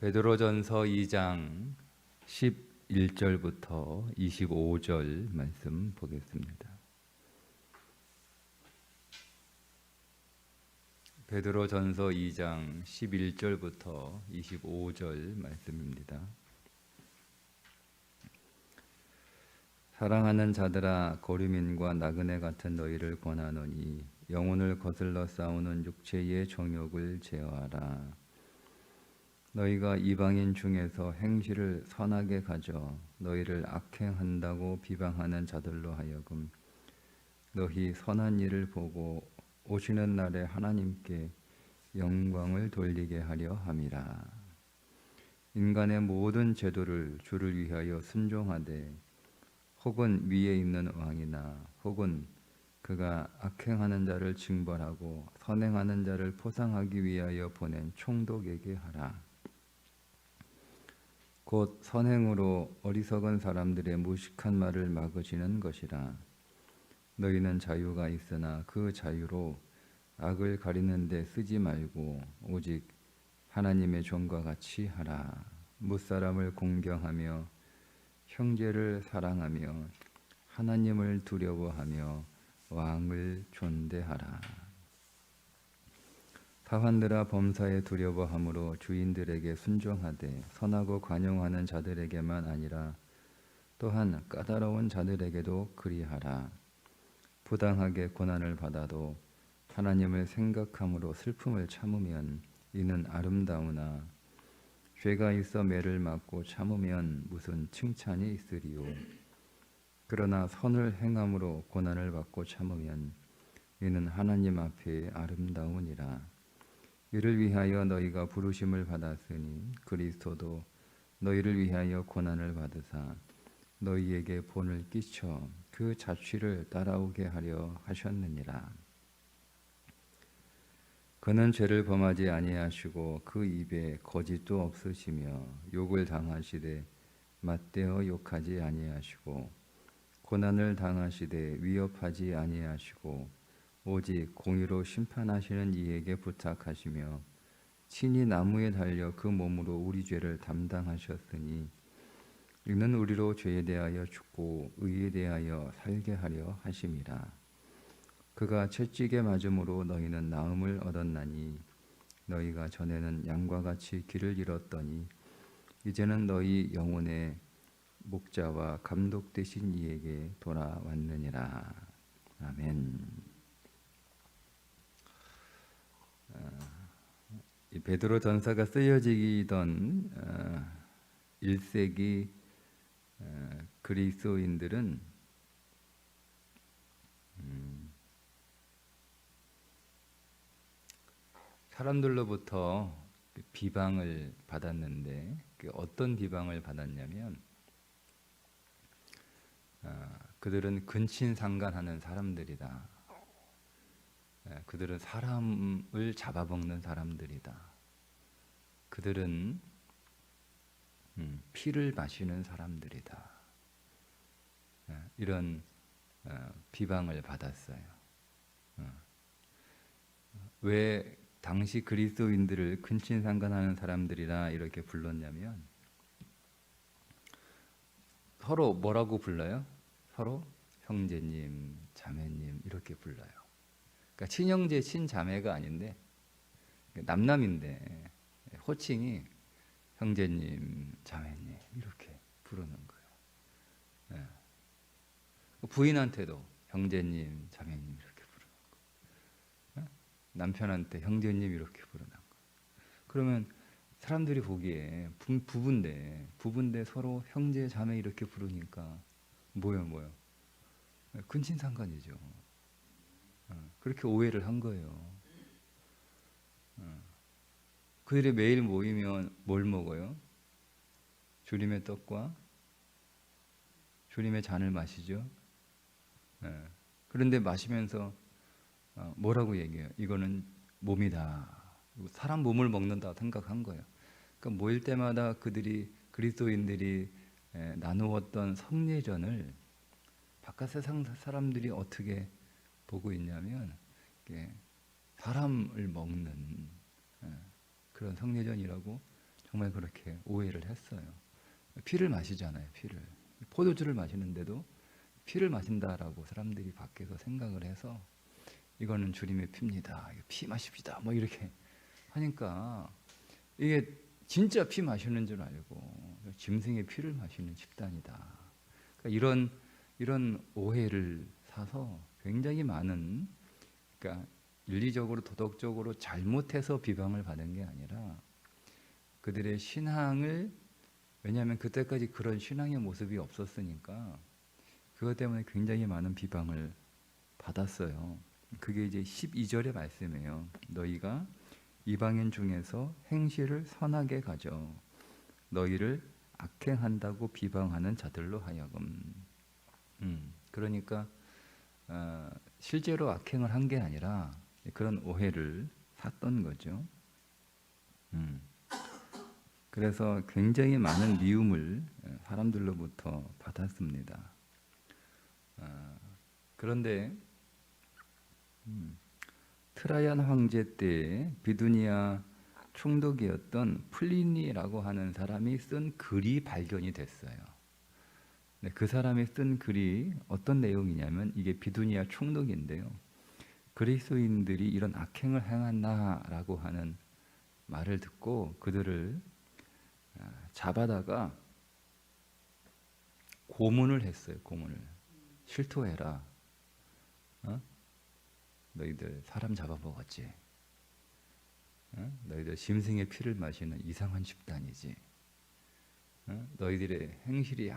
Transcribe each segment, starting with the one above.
베드로전서 2장 11절부터 25절 말씀 보겠습니다. 베드로전서 2장 11절부터 25절 말씀입니다. 사랑하는 자들아, 고리민과 나그네 같은 너희를 권하노니 영혼을 거슬러 싸우는 육체의 정욕을 제어하라. 너희가 이방인 중에서 행실을 선하게 가져 너희를 악행한다고 비방하는 자들로 하여금 너희 선한 일을 보고 오시는 날에 하나님께 영광을 돌리게 하려 함이라. 인간의 모든 제도를 주를 위하여 순종하되 혹은 위에 있는 왕이나 혹은 그가 악행하는 자를 징벌하고 선행하는 자를 포상하기 위하여 보낸 총독에게 하라. 곧 선행으로 어리석은 사람들의 무식한 말을 막으시는 것이라. 너희는 자유가 있으나 그 자유로 악을 가리는 데 쓰지 말고 오직 하나님의 종과 같이 하라. 무사람을 공경하며 형제를 사랑하며 하나님을 두려워하며 왕을 존대하라. 사환들아, 범사에 두려워함으로 주인들에게 순종하되 선하고 관용하는 자들에게만 아니라 또한 까다로운 자들에게도 그리하라. 부당하게 고난을 받아도 하나님을 생각함으로 슬픔을 참으면 이는 아름다우나 죄가 있어 매를 맞고 참으면 무슨 칭찬이 있으리요. 그러나 선을 행함으로 고난을 받고 참으면 이는 하나님 앞에 아름다우니라. 이를 위하여 너희가 부르심을 받았으니 그리스도도 너희를 위하여 고난을 받으사 너희에게 본을 끼쳐 그 자취를 따라오게 하려 하셨느니라. 그는 죄를 범하지 아니하시고 그 입에 거짓도 없으시며 욕을 당하시되 맞대어 욕하지 아니하시고 고난을 당하시되 위협하지 아니하시고 오직 공의로 심판하시는 이에게 부탁하시며 친히 나무에 달려 그 몸으로 우리 죄를 담당하셨으니 이는 우리로 죄에 대하여 죽고 의에 대하여 살게 하려 하심이라. 그가 채찍에 맞음으로 너희는 나음을 얻었나니 너희가 전에는 양과 같이 길을 잃었더니 이제는 너희 영혼의 목자와 감독 되신 이에게 돌아왔느니라. 아멘. 이 베드로 전서가 쓰여지던 1세기 그리스도인들은 사람들로부터 비방을 받았는데 어떤 비방을 받았냐면 그들은 근친상간하는 사람들이다. 그들은 사람을 잡아먹는 사람들이다. 그들은 피를 마시는 사람들이다. 이런 비방을 받았어요. 왜 당시 그리스도인들을 근친상간하는 사람들이라 이렇게 불렀냐면 서로 뭐라고 불러요? 서로 형제님, 자매님 이렇게 불러요. 그러니까 친형제, 친자매가 아닌데 남남인데 호칭이 형제님, 자매님 이렇게 부르는 거예요. 부인한테도 형제님, 자매님 이렇게 부르는 거예요. 남편한테 형제님 이렇게 부르는 거예요. 그러면 사람들이 보기에 부부인데 서로 형제, 자매 이렇게 부르니까 뭐요? 근친상간이죠. 그렇게 오해를 한 거예요. 그들이 매일 모이면 뭘 먹어요? 주님의 떡과 주님의 잔을 마시죠. 그런데 마시면서 뭐라고 얘기해요? 이거는 몸이다. 사람 몸을 먹는다 생각한 거예요. 그러니까 모일 때마다 그리스도인들이 나누었던 성례전을 바깥 세상 사람들이 어떻게 보고 있냐면 사람을 먹는 그런 성례전이라고 정말 그렇게 오해를 했어요. 피를 마시잖아요, 피를. 포도주를 마시는데도 피를 마신다라고 사람들이 밖에서 생각을 해서 이거는 주님의 피입니다. 피 마십시다. 뭐 이렇게 하니까 이게 진짜 피 마시는 줄 알고 짐승의 피를 마시는 집단이다. 그러니까 이런 오해를 사서 굉장히 많은, 그러니까 윤리적으로 도덕적으로 잘못해서 비방을 받은 게 아니라 그들의 신앙을, 왜냐하면 그때까지 그런 신앙의 모습이 없었으니까 그것 때문에 굉장히 많은 비방을 받았어요. 그게 이제 12절의 말씀이에요. 너희가 이방인 중에서 행실을 선하게 가져 너희를 악행한다고 비방하는 자들로 하여금. 그러니까 실제로 악행을 한 게 아니라 그런 오해를 샀던 거죠. 그래서 굉장히 많은 미움을 사람들로부터 받았습니다. 그런데 트라이안 황제 때 비두니아 총독이었던 플리니라고 하는 사람이 쓴 글이 발견이 됐어요. 그 사람이 쓴 글이 어떤 내용이냐면, 이게 비두니아 총독인데요, 그리스도인들이 이런 악행을 행한다라고 하는 말을 듣고 그들을 잡아다가 고문을 했어요. 고문을. 실토해라. 너희들 사람 잡아먹었지. 너희들 짐승의 피를 마시는 이상한 집단이지. 너희들의 행실이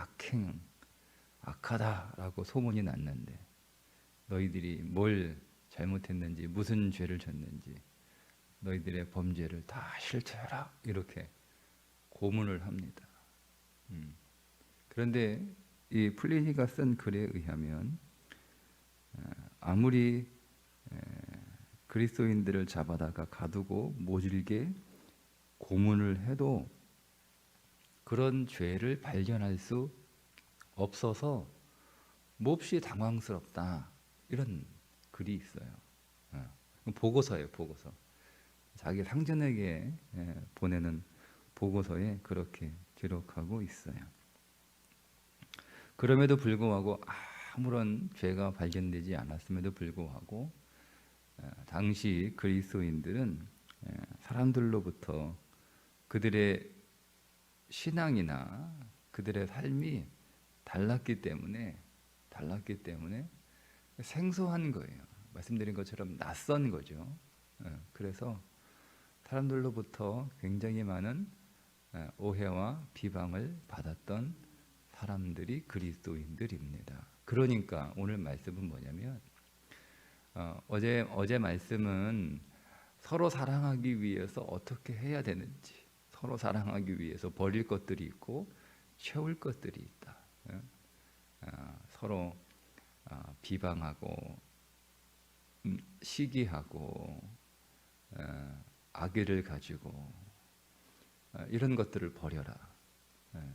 악하다라고 소문이 났는데 너희들이 뭘 잘못했는지, 무슨 죄를 졌는지 너희들의 범죄를 다 실토해라, 이렇게 고문을 합니다. 그런데 이 플리니가 쓴 글에 의하면 아무리 그리스도인들을 잡아다가 가두고 모질게 고문을 해도 그런 죄를 발견할 수 없어서 몹시 당황스럽다, 이런 글이 있어요. 보고서예요, 보고서. 자기 상전에게 보내는 보고서에 그렇게 기록하고 있어요. 그럼에도 불구하고 아무런 죄가 발견되지 않았음에도 불구하고 당시 그리스도인들은 사람들로부터 그들의 신앙이나 그들의 삶이 달랐기 때문에 생소한 거예요. 말씀드린 것처럼 낯선 거죠. 그래서 사람들로부터 굉장히 많은 오해와 비방을 받았던 사람들이 그리스도인들입니다. 그러니까 오늘 말씀은 뭐냐면, 어제 말씀은 서로 사랑하기 위해서 어떻게 해야 되는지, 서로 사랑하기 위해서 버릴 것들이 있고 채울 것들이 있다. 서로 비방하고 시기하고 악의를 가지고 이런 것들을 버려라.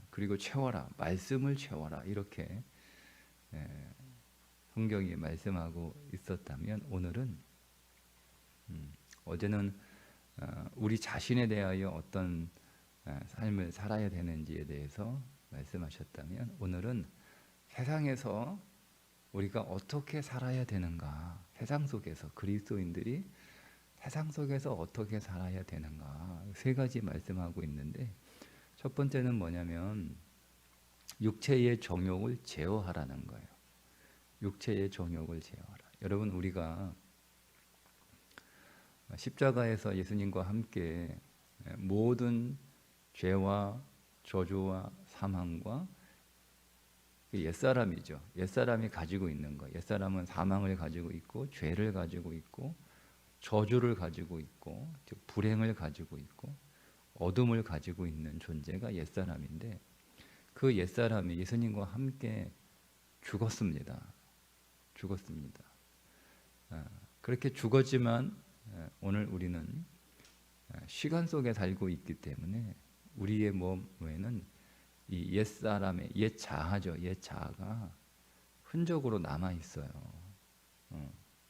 그리고 채워라. 말씀을 채워라. 이렇게 성경이 말씀하고 있었다면, 오늘은 어제는 우리 자신에 대하여 어떤 삶을 살아야 되는지에 대해서 말씀하셨다면, 오늘은 세상에서 우리가 어떻게 살아야 되는가, 세상 속에서 그리스도인들이 세상 속에서 어떻게 살아야 되는가, 세 가지 말씀하고 있는데, 첫 번째는 뭐냐면 육체의 정욕을 제어하라는 거예요. 육체의 정욕을 제어하라. 여러분, 우리가 십자가에서 예수님과 함께 모든 죄와 저주와 사망과 옛사람이죠. 옛사람이 가지고 있는 거. 옛사람은 사망을 가지고 있고 죄를 가지고 있고 저주를 가지고 있고 불행을 가지고 있고 어둠을 가지고 있는 존재가 옛사람인데, 그 옛사람이 예수님과 함께 죽었습니다. 그렇게 죽었지만 오늘 우리는 시간 속에 살고 있기 때문에 우리의 몸에는 이 옛사람의 옛자아죠. 옛자아가 흔적으로 남아 있어요.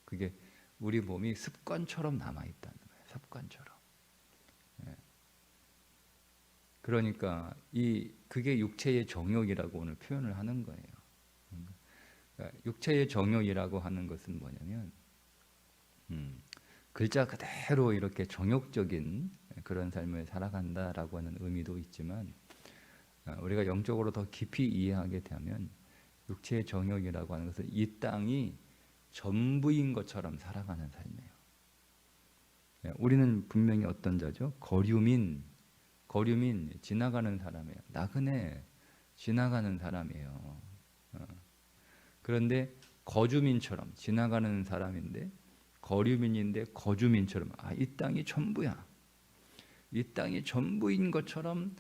그게 우리 몸이 습관처럼 남아 있다는 거예요. 습관처럼. 그러니까 그게 육체의 정욕이라고 오늘 표현을 하는 거예요. 그러니까 육체의 정욕이라고 하는 것은 뭐냐면 글자 그대로 이렇게 정욕적인 그런 삶을 살아간다라고 하는 의미도 있지만 우리가 영적으로 더 깊이 이해하게 되면 육체의 정욕이라고 하는 것은 이 땅이 전부인 것처럼 살아가는 삶이에요. 우리는 분명히 어떤 자죠? 거류민, 지나가는 사람이에요. 나그네 지나가는 사람이에요. 그런데 거주민처럼 지나가는 사람인데 거류민인데 거주민처럼 이 땅이 전부야. 이 땅이 전부인 것처럼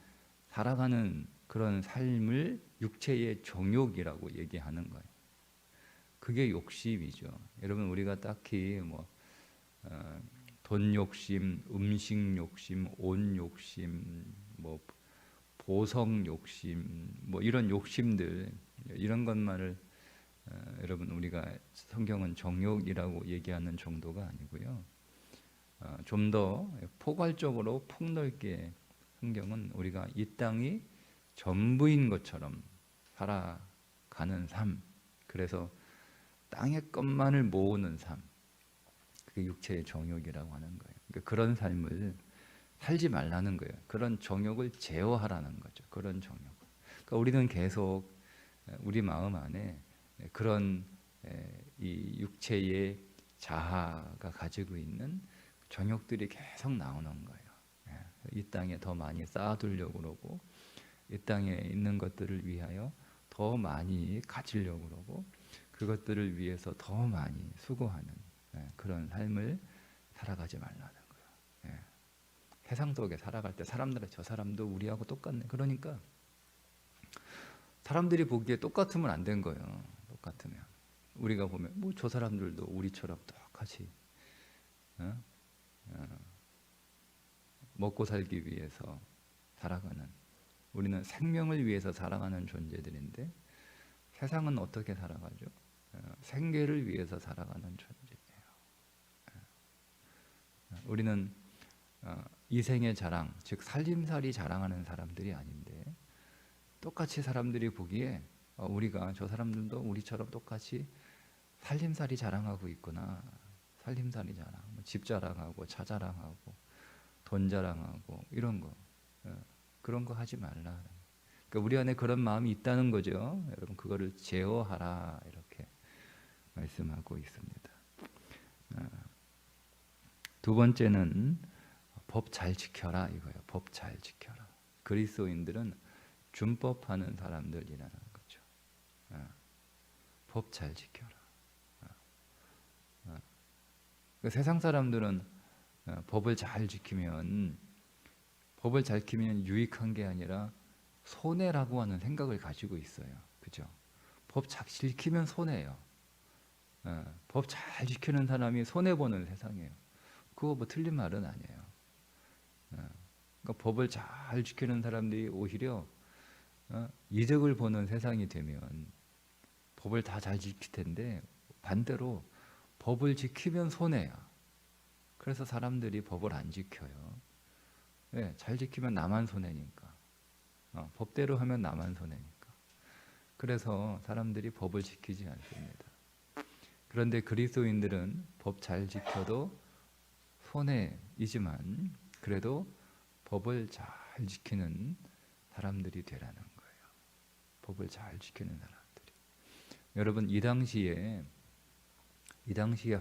살아가는 그런 삶을 육체의 정욕이라고 얘기하는 거예요. 그게 욕심이죠. 여러분 우리가 딱히 돈 욕심, 음식 욕심, 옷 욕심, 보석 욕심, 이런 욕심들 이런 것만을 여러분 우리가 성경은 정욕이라고 얘기하는 정도가 아니고요. 좀 더 포괄적으로 폭넓게 성경은 우리가 이 땅이 전부인 것처럼 살아가는 삶, 그래서 땅의 것만을 모으는 삶, 그게 육체의 정욕이라고 하는 거예요. 그러니까 그런 삶을 살지 말라는 거예요. 그런 정욕을 제어하라는 거죠. 그런 정욕. 그러니까 우리는 계속 우리 마음 안에 그런 이 육체의 자아가 가지고 있는 정욕들이 계속 나오는 거예요. 이 땅에 더 많이 쌓아두려고 그러고 이 땅에 있는 것들을 위하여 더 많이 가지려고 그러고 그것들을 위해서 더 많이 수고하는 그런 삶을 살아가지 말라는 거예요. 세상 속에 살아갈 때 사람들은 저 사람도 우리하고 똑같네. 그러니까 사람들이 보기에 똑같으면 안 된 거예요. 똑같으면 우리가 보면 저 사람들도 우리처럼 똑같이 먹고 살기 위해서 살아가는, 우리는 생명을 위해서 살아가는 존재들인데 세상은 어떻게 살아가죠? 생계를 위해서 살아가는 존재예요. 우리는 이생의 자랑, 즉 살림살이 자랑하는 사람들이 아닌데 똑같이 사람들이 보기에 우리가 저 사람들도 우리처럼 똑같이 살림살이 자랑하고 있구나. 살림살이 자랑, 집 자랑하고 차 자랑하고 돈 자랑하고 이런 거, 그런 거 하지 말라. 그러니까 우리 안에 그런 마음이 있다는 거죠. 여러분 그거를 제어하라 이렇게 말씀하고 있습니다. 두 번째는 법 잘 지켜라 이거예요. 법 잘 지켜라. 그리스도인들은 준법하는 사람들이라는 거죠. 법 잘 지켜라. 세상 사람들은 법을 잘 지키면 유익한 게 아니라 손해라고 하는 생각을 가지고 있어요. 그죠? 법 잘 지키면 손해예요. 법 잘 지키는 사람이 손해보는 세상이에요. 그거 틀린 말은 아니에요. 그러니까 법을 잘 지키는 사람들이 오히려 이득을 보는 세상이 되면 법을 다 잘 지킬 텐데 반대로 법을 지키면 손해야. 그래서 사람들이 법을 안 지켜요. 잘 지키면 나만 손해니까. 법대로 하면 나만 손해니까. 그래서 사람들이 법을 지키지 않습니다. 그런데 그리스도인들은 법 잘 지켜도 손해이지만 그래도 법을 잘 지키는 사람들이 되라는 거예요. 법을 잘 지키는 사람들이. 여러분 이 당시에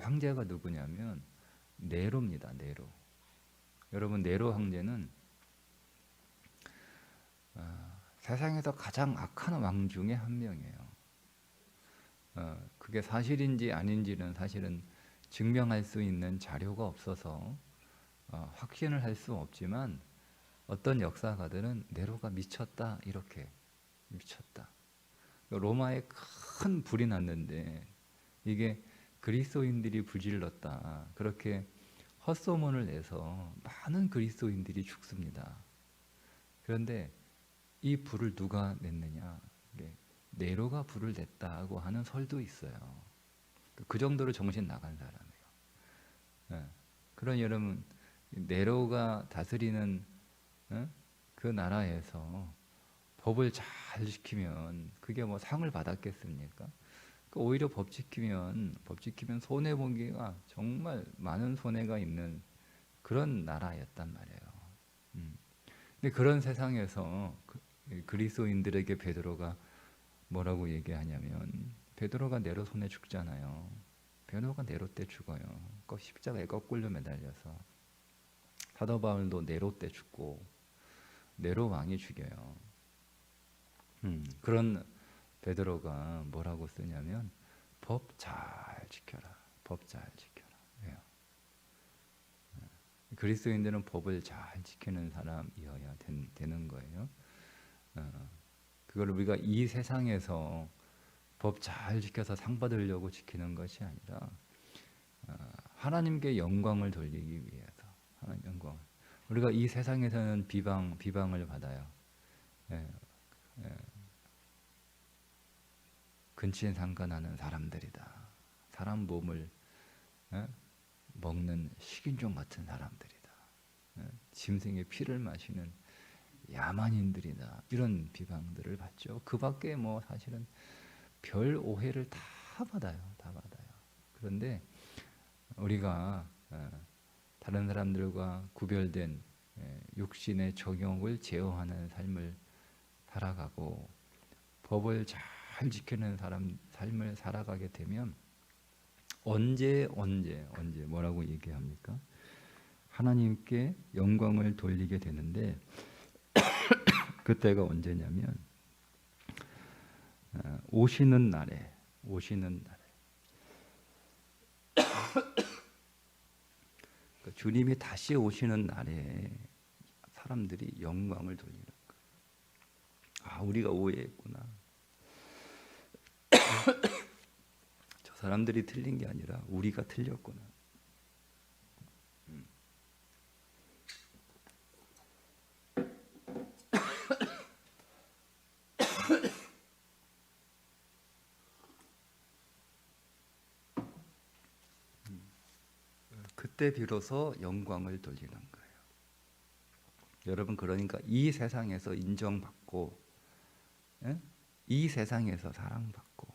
황제가 누구냐면 네로입니다. 네로. 여러분 네로 황제는 세상에서 가장 악한 왕 중에 한 명이에요. 그게 사실인지 아닌지는 사실은 증명할 수 있는 자료가 없어서 확신을 할 수 없지만 어떤 역사가들은 네로가 미쳤다 이렇게 미쳤다. 로마에 큰 불이 났는데 이게 그리스도인들이 불질렀다. 그렇게 헛소문을 내서 많은 그리스도인들이 죽습니다. 그런데 이 불을 누가 냈느냐? 네로가 불을 냈다고 하는 설도 있어요. 그 정도로 정신 나간 사람이에요. 그런 여러분 네로가 다스리는 그 나라에서 법을 잘 지키면 그게 뭐 상을 받았겠습니까? 오히려 법 지키면 손해 보기가 정말 많은 손해가 있는 그런 나라였단 말이에요. 근데 그런 세상에서 그리스도인들에게 베드로가 뭐라고 얘기하냐면, 베드로가 네로 손에 죽잖아요. 베드로가 네로 때 죽어요. 십자가에 거꾸로 매달려서. 사도 바울도 네로 때 죽고 네로 왕이 죽여요. 그런 베드로가 뭐라고 쓰냐면 법 잘 지켜라. 법 잘 지켜라. 왜요? 그리스도인들은 법을 잘 지키는 사람이어야 되는 거예요. 그걸 우리가 이 세상에서 법 잘 지켜서 상 받으려고 지키는 것이 아니라 하나님께 영광을 돌리기 위해서. 하나님 영광. 우리가 이 세상에서는 비방을 받아요. 예, 근치에 상관하는 사람들이다. 사람 몸을 먹는 식인종 같은 사람들이다. 짐승의 피를 마시는 야만인들이다. 이런 비방들을 받죠. 그 밖에 뭐 사실은 별 오해를 다 받아요. 다 받아요. 그런데 우리가 다른 사람들과 구별된 육신의 적용을 제어하는 삶을 살아가고 법을 잘 지키는 삶을 살아가게 되면 언제 뭐라고 얘기합니까? 하나님께 영광을 돌리게 되는데 그때가 언제냐면 오시는 날에 주님이 다시 오시는 날에 사람들이 영광을 돌리는 거예요. 아, 우리가 오해했구나. 저 사람들이 틀린 게 아니라 우리가 틀렸구나. 그때 비로소 영광을 돌리는 거예요. 여러분, 그러니까 이 세상에서 인정받고, 이 세상에서 사랑받고,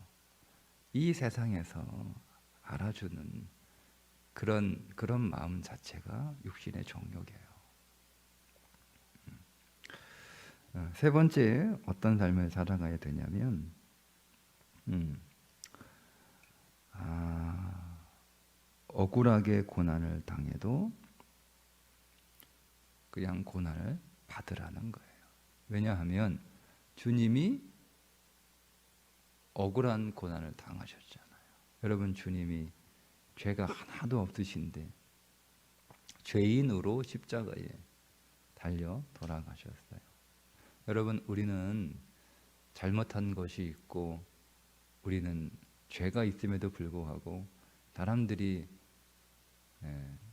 이 세상에서 알아주는 그런 마음 자체가 육신의 정욕이에요. 세 번째, 어떤 삶을 살아가야 되냐면, 억울하게 고난을 당해도 그냥 고난을 받으라는 거예요. 왜냐하면 주님이 억울한 고난을 당하셨잖아요. 여러분, 주님이 죄가 하나도 없으신데 죄인으로 십자가에 달려 돌아가셨어요. 여러분, 우리는 잘못한 것이 있고 우리는 죄가 있음에도 불구하고 사람들이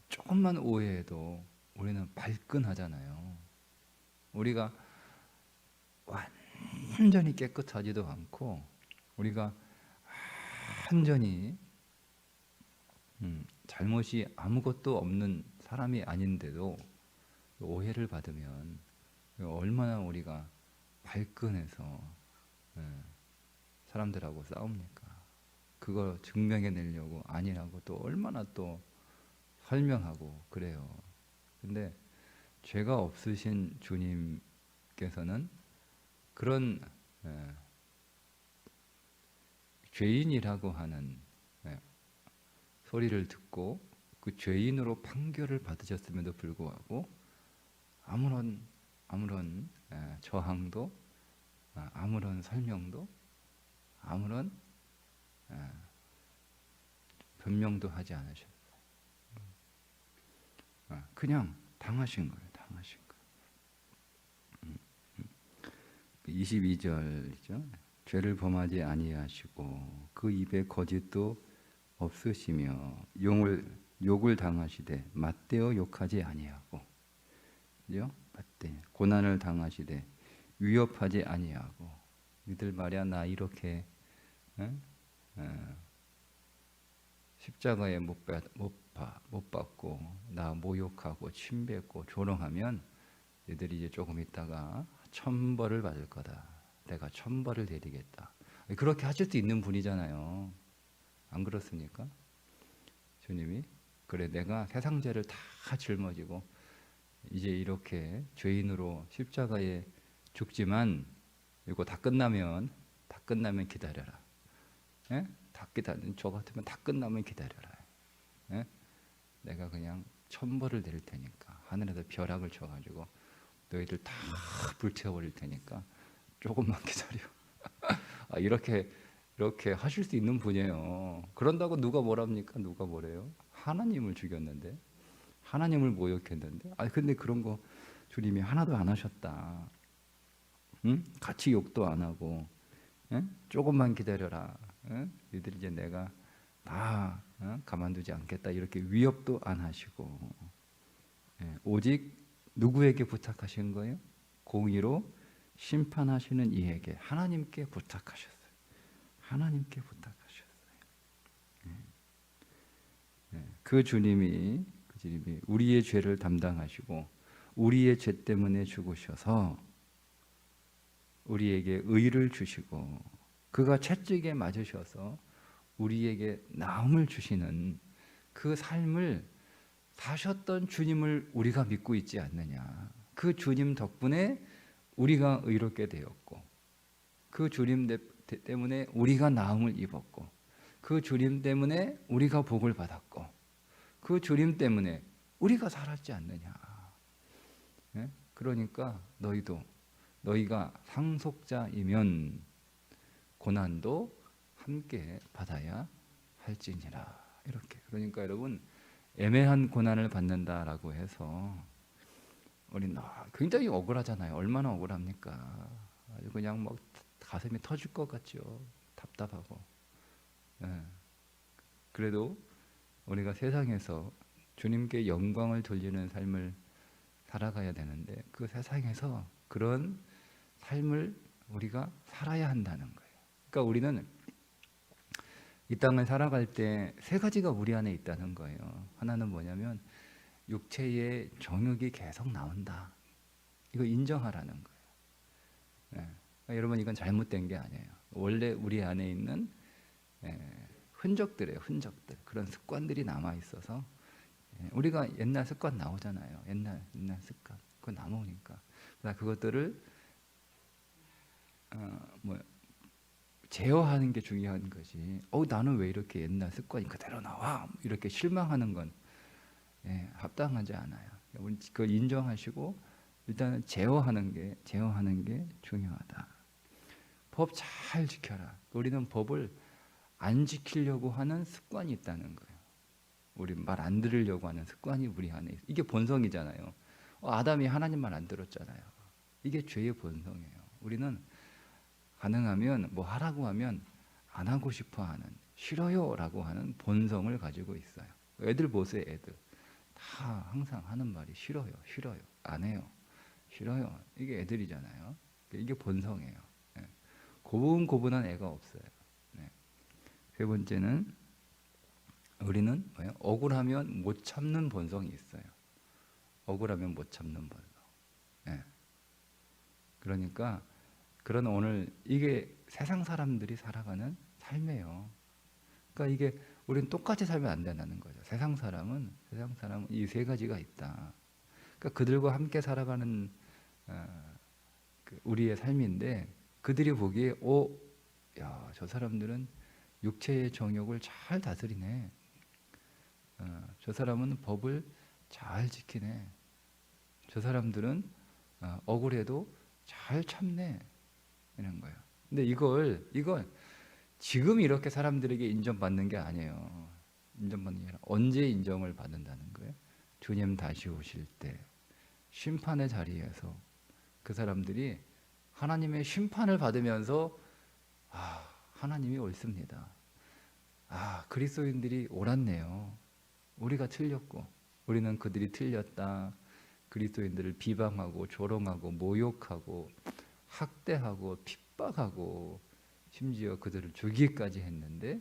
조금만 오해해도 우리는 발끈하잖아요. 우리가 완전히 깨끗하지도 않고 우리가 완전히 잘못이 아무것도 없는 사람이 아닌데도 오해를 받으면 얼마나 우리가 발끈해서 사람들하고 싸웁니까? 그걸 증명해내려고 아니라고 또 얼마나 또 설명하고 그래요. 근데 죄가 없으신 주님께서는 그런 죄인이라고 하는 소리를 듣고 그 죄인으로 판결을 받으셨음에도 불구하고 아무런 저항도 아무런 설명도 아무런 변명도 하지 않으셨어요. 그냥 당하신 거예요. 22절이죠. 죄를 범하지 아니하시고 그 입에 거짓도 없으시며 욕을 당하시되 맞대어 욕하지 아니하고, 그죠? 맞대 고난을 당하시되 위협하지 아니하고. 이들 말이야, 나 이렇게 십자가에 못 박고 나 모욕하고 침뱉고 조롱하면 얘들이 이제 조금 있다가 천벌을 받을 거다. 내가 천벌을 내리겠다. 그렇게 하실 수 있는 분이잖아요. 안 그렇습니까? 주님이 그래 내가 세상 죄를 다 짊어지고 이제 이렇게 죄인으로 십자가에 죽지만 이거 다 끝나면 기다려라. 예? 저 같으면 다 끝나면 기다려라. 예? 내가 그냥 천벌을 내릴 테니까 하늘에서 벼락을 쳐가지고 너희들 다 불태워버릴 테니까 조금만 기다려. 이렇게 하실 수 있는 분이에요. 그런다고 누가 뭐랍니까? 누가 뭐래요? 하나님을 죽였는데, 하나님을 모욕했는데, 근데 그런 거 주님이 하나도 안 하셨다. 응? 같이 욕도 안 하고, 응? 조금만 기다려라. 응? 너희들 이제 내가 다 가만두지 않겠다. 이렇게 위협도 안 하시고, 오직 누구에게 부탁하신 거예요? 공의로 심판하시는 이에게 하나님께 부탁하셨어요. 하나님께 부탁하셨어요. 그 주님이 우리의 죄를 담당하시고 우리의 죄 때문에 죽으셔서 우리에게 의를 주시고 그가 채찍에 맞으셔서 우리에게 나음을 주시는 그 삶을 사셨던 주님을 우리가 믿고 있지 않느냐. 그 주님 덕분에 우리가 의롭게 되었고 그 주님 때문에 우리가 나음을 입었고 그 주님 때문에 우리가 복을 받았고 그 주님 때문에 우리가 살았지 않느냐. 예? 그러니까 너희가 상속자이면 고난도 함께 받아야 할지니라. 이렇게. 그러니까 여러분 애매한 고난을 받는다라고 해서 우리는 굉장히 억울하잖아요. 얼마나 억울합니까? 아주 그냥 막 가슴이 터질 것 같죠. 답답하고. 예. 그래도 우리가 세상에서 주님께 영광을 돌리는 삶을 살아가야 되는데 그 세상에서 그런 삶을 우리가 살아야 한다는 거예요. 그러니까 우리는 이 땅을 살아갈 때 세 가지가 우리 안에 있다는 거예요. 하나는 뭐냐면 육체의 정욕이 계속 나온다. 이거 인정하라는 거예요. 네. 그러니까 여러분 이건 잘못된 게 아니에요. 원래 우리 안에 있는 흔적들이에요. 흔적들. 그런 습관들이 남아 있어서 우리가 옛날 습관 나오잖아요. 옛날 습관. 그거 남으니까. 그것들을 제어하는 게 중요한 거지. 나는 왜 이렇게 옛날 습관이 그대로 나와? 이렇게 실망하는 건 합당하지 않아요. 우리 그걸 인정하시고 일단은 제어하는 게 중요하다. 법 잘 지켜라. 우리는 법을 안 지키려고 하는 습관이 있다는 거예요. 우리 말 안 들으려고 하는 습관이 우리 안에 있어요. 이게 본성이잖아요. 아담이 하나님 말 안 들었잖아요. 이게 죄의 본성이에요. 우리는 가능하면 뭐 하라고 하면 안 하고 싶어 하는, 싫어요라고 하는 본성을 가지고 있어요. 애들 보세요. 애들 다 항상 하는 말이 싫어요. 안 해요. 싫어요. 이게 애들이잖아요. 이게 본성이에요. 고분고분한 애가 없어요. 세 번째는 우리는 뭐예요? 억울하면 못 참는 본성이 있어요. 억울하면 못 참는 본성. 그러니까 그런 오늘 이게 세상 사람들이 살아가는 삶이에요. 그러니까 이게 우리는 똑같이 살면 안 된다는 거죠. 세상 사람은 이 세 가지가 있다. 그러니까 그들과 함께 살아가는 우리의 삶인데 그들이 보기에 저 사람들은 육체의 정욕을 잘 다스리네. 저 사람은 법을 잘 지키네. 저 사람들은 억울해도 잘 참네. 이런 거예요. 근데 이걸 지금 이렇게 사람들에게 인정받는 게 아니에요. 인정받는 게 아니라 언제 인정을 받는다는 거예요? 주님 다시 오실 때 심판의 자리에서 그 사람들이 하나님의 심판을 받으면서 하나님이 옳습니다. 그리스도인들이 옳았네요. 우리가 틀렸고 우리는 그들이 틀렸다. 그리스도인들을 비방하고 조롱하고 모욕하고 학대하고 핍박하고 심지어 그들을 죽이기까지 했는데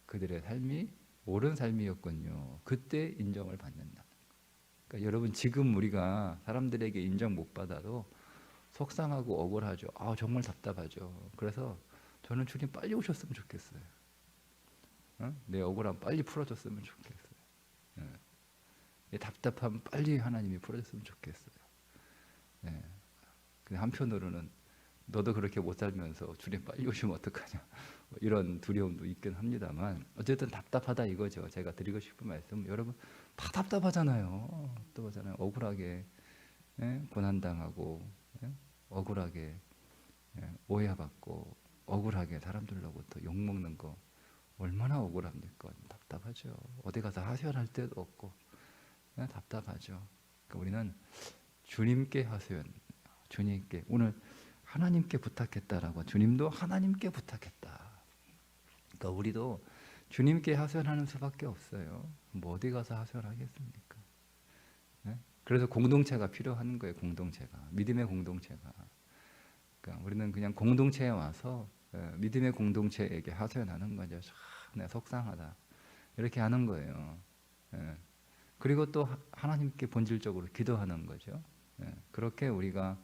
그들의 삶이 옳은 삶이었군요. 그때 인정을 받는다. 그러니까 여러분 지금 우리가 사람들에게 인정 못 받아도 속상하고 억울하죠. 아, 정말 답답하죠. 그래서 저는 주님 빨리 오셨으면 좋겠어요. 내 억울함 빨리 풀어줬으면 좋겠어요. 내 답답함 빨리 하나님이 풀어줬으면 좋겠어요. 근데 한편으로는 너도 그렇게 못 살면서 주님 빨리 오시면 어떡하냐, 뭐 이런 두려움도 있긴 합니다만 어쨌든 답답하다 이거죠. 제가 드리고 싶은 말씀, 여러분 다 답답하잖아요. 답답하잖아요. 억울하게 고난당하고, 억울하게 오해받고, 억울하게 사람들로부터 욕먹는 거 얼마나 억울합니까? 답답하죠. 어디 가서 하소연할 데도 없고 답답하죠. 그러니까 우리는 주님께 하소연, 주님께, 오늘 하나님께 부탁했다라고, 주님도 하나님께 부탁했다. 그러니까 우리도 주님께 하소연하는 수밖에 없어요. 뭐 어디 가서 하소연하겠습니까? 그래서 공동체가 필요한 거예요. 공동체가, 믿음의 공동체가. 그러니까 우리는 그냥 공동체에 와서 믿음의 공동체에게 하소연하는 거죠. 내가 속상하다 이렇게 하는 거예요. 그리고 또 하나님께 본질적으로 기도하는 거죠. 그렇게 우리가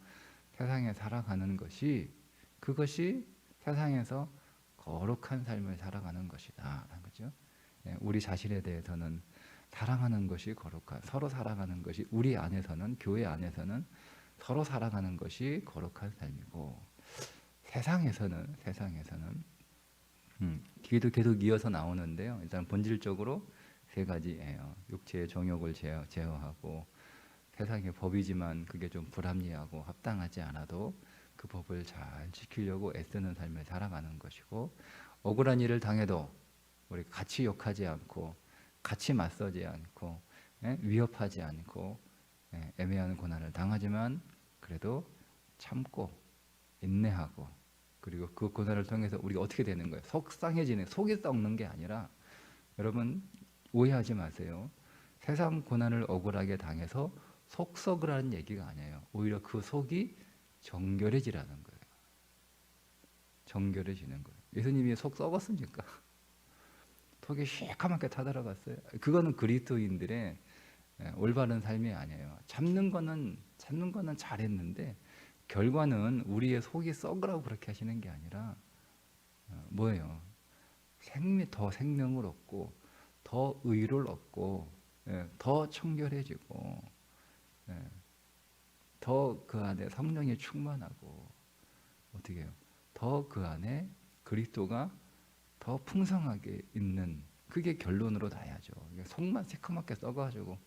세상에 살아가는 것이, 그것이 세상에서 거룩한 삶을 살아가는 것이다 라는 거죠. 우리 자신에 대해서는 사랑하는 것이 거룩한, 서로 살아가는 것이, 우리 안에서는, 교회 안에서는 서로 살아가는 것이 거룩한 삶이고, 세상에서는 계속 이어서 나오는데요. 일단 본질적으로 세 가지예요. 육체의 정욕을 제어하고, 세상의 법이지만 그게 좀 불합리하고 합당하지 않아도 그 법을 잘 지키려고 애쓰는 삶을 살아가는 것이고, 억울한 일을 당해도 우리 같이 욕하지 않고, 같이 맞서지 않고, 위협하지 않고, 애매한 고난을 당하지만 그래도 참고 인내하고, 그리고 그 고난을 통해서 우리가 어떻게 되는 거예요? 속상해지는, 속이 썩는 게 아니라, 여러분 오해하지 마세요. 세상 고난을 억울하게 당해서 속 썩으라는 얘기가 아니에요. 오히려 그 속이 정결해지라는 거예요. 정결해지는 거예요. 예수님이 속 썩었습니까? 속이 시커멓게 타들어갔어요. 그거는 그리스도인들의 올바른 삶이 아니에요. 참는 거는 잘했는데 결과는 우리의 속이 썩으라고 그렇게 하시는 게 아니라 뭐예요? 더 생명을 얻고, 더 의를 얻고, 더 청결해지고, 더 그 안에 성령이 충만하고, 어떻게 해요? 더 그 안에 그리스도가 더 풍성하게 있는, 그게 결론으로 나야죠. 속만 새카맣게 썩어가지고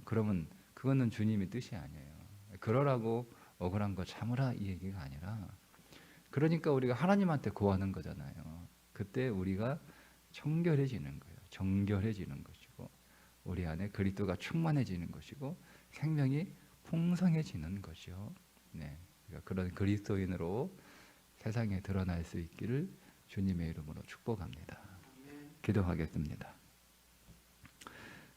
그러면 그거는 주님의 뜻이 아니에요. 그러라고 억울한 거 참으라 이 얘기가 아니라, 그러니까 우리가 하나님한테 구하는 거잖아요. 그때 우리가 청결해지는 거예요. 정결해지는 것이고, 우리 안에 그리스도가 충만해지는 것이고, 생명이 풍성해지는 것이요. 그러니까 그런 그리스도인으로 세상에 드러날 수 있기를 주님의 이름으로 축복합니다. 기도하겠습니다.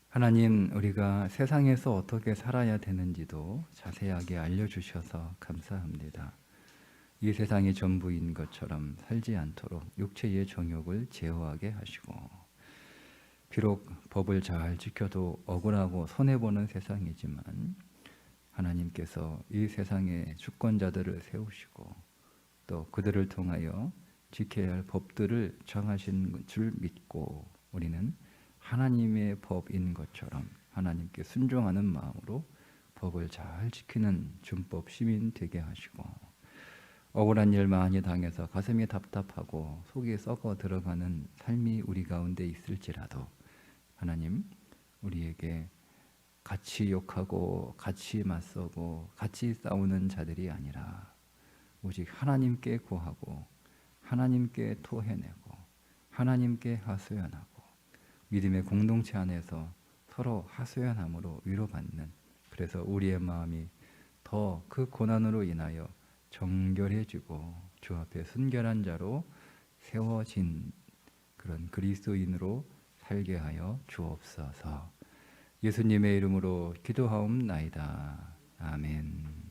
하나님, 우리가 세상에서 어떻게 살아야 되는지도 자세하게 알려주셔서 감사합니다. 이 세상이 전부인 것처럼 살지 않도록 육체의 정욕을 제어하게 하시고, 비록 법을 잘 지켜도 억울하고 손해보는 세상이지만 하나님께서 이 세상의 주권자들을 세우시고 또 그들을 통하여 지켜야 할 법들을 정하신 줄 믿고, 우리는 하나님의 법인 것처럼 하나님께 순종하는 마음으로 법을 잘 지키는 준법 시민 되게 하시고, 억울한 일 많이 당해서 가슴이 답답하고 속이 썩어 들어가는 삶이 우리 가운데 있을지라도 하나님, 우리에게 같이 욕하고 같이 맞서고 같이 싸우는 자들이 아니라 오직 하나님께 구하고 하나님께 토해내고 하나님께 하소연하고 믿음의 공동체 안에서 서로 하소연함으로 위로받는, 그래서 우리의 마음이 더 그 고난으로 인하여 정결해지고 주 앞에 순결한 자로 세워진 그런 그리스도인으로 살게 하여 주옵소서. 예수님의 이름으로 기도하옵나이다. 아멘.